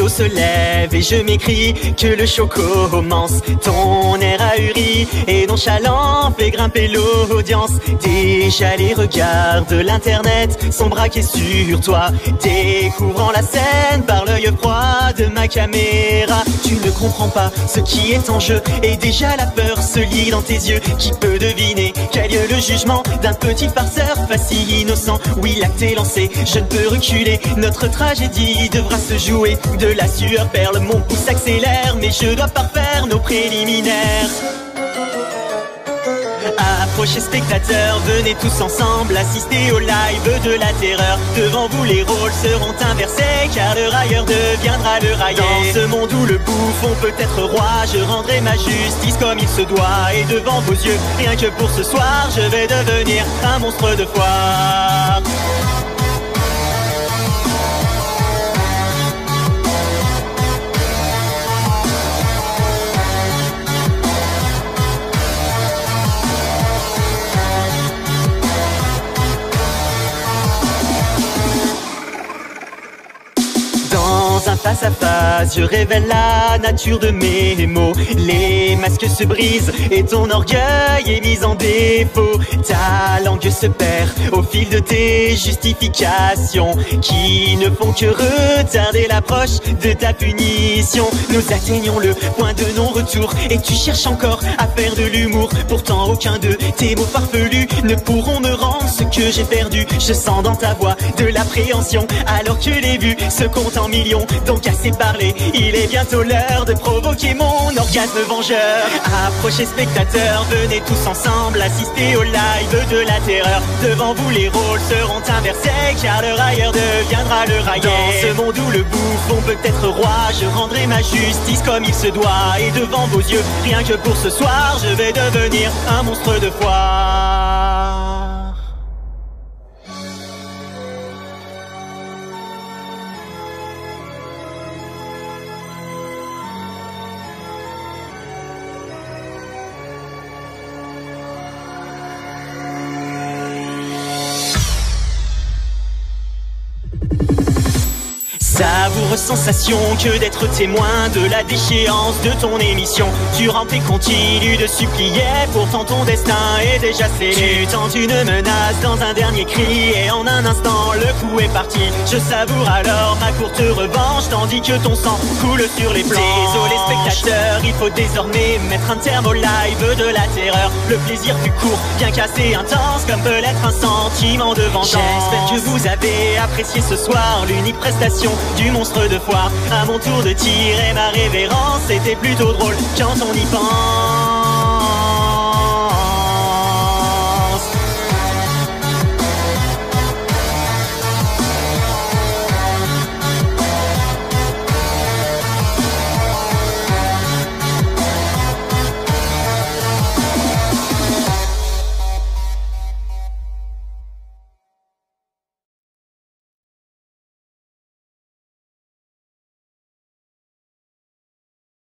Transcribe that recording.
rideau se lève et je m'écris que le show commence. Ton air ahuri et nonchalant fait grimper l'audience. Déjà les regards de l'internet sont braqués sur toi, découvrant la scène par l'œil froid de ma caméra. Tu ne comprends pas ce qui est en jeu et déjà la peur se lit dans tes yeux. Qui peut deviner quel lieu le jugement d'un petit farceur facile innocent? Oui, l'acte est lancé, je ne peux reculer. Notre tragédie devra se jouer. De la sueur perle, mon pouce accélère, mais je dois parfaire nos préliminaires. Approchez spectateurs, venez tous ensemble assister au live de la terreur. Devant vous les rôles seront inversés, car le railleur deviendra le raillé. Dans ce monde où le bouffon peut être roi, je rendrai ma justice comme il se doit. Et devant vos yeux, rien que pour ce soir, je vais devenir un monstre de foire. Dans un face à face, je révèle la nature de mes mots. Les masques se brisent et ton orgueil est mis en défaut. Ta langue se perd au fil de tes justifications, qui ne font que retarder l'approche de ta punition. Nous atteignons le point de non-retour et tu cherches encore à faire de l'humour. Pourtant aucun de tes mots farfelus ne pourront me rendre ce que j'ai perdu. Je sens dans ta voix de l'appréhension, alors que les vues se comptent en millions. Donc assez parlé, il est bientôt l'heure de provoquer mon orgasme vengeur. Approchez spectateurs, venez tous ensemble assister au live de la terreur. Devant vous les rôles seront inversés, car le railleur deviendra le raillé. Dans ce monde où le bouffon peut être roi, je rendrai ma justice comme il se doit. Et devant vos yeux, rien que pour ce soir, je vais devenir un monstre de foire. Savoureuse sensation que d'être témoin de la déchéance de ton émission. Tu rampes et continues de supplier, pourtant ton destin est déjà scellé. Tu tentes une menace dans un dernier cri et en un instant le coup est parti. Je savoure alors ma courte revanche tandis que ton sang coule sur les planches. Désolé spectateurs, il faut désormais mettre un terme au live de la terreur. Le plaisir fut court, bien qu'assez intense, comme peut l'être un sentiment de vengeance. J'espère que vous avez apprécié ce soir l'unique prestation du monstre de foire. À mon tour de tirer ma révérence, c'était plutôt drôle quand on y pense.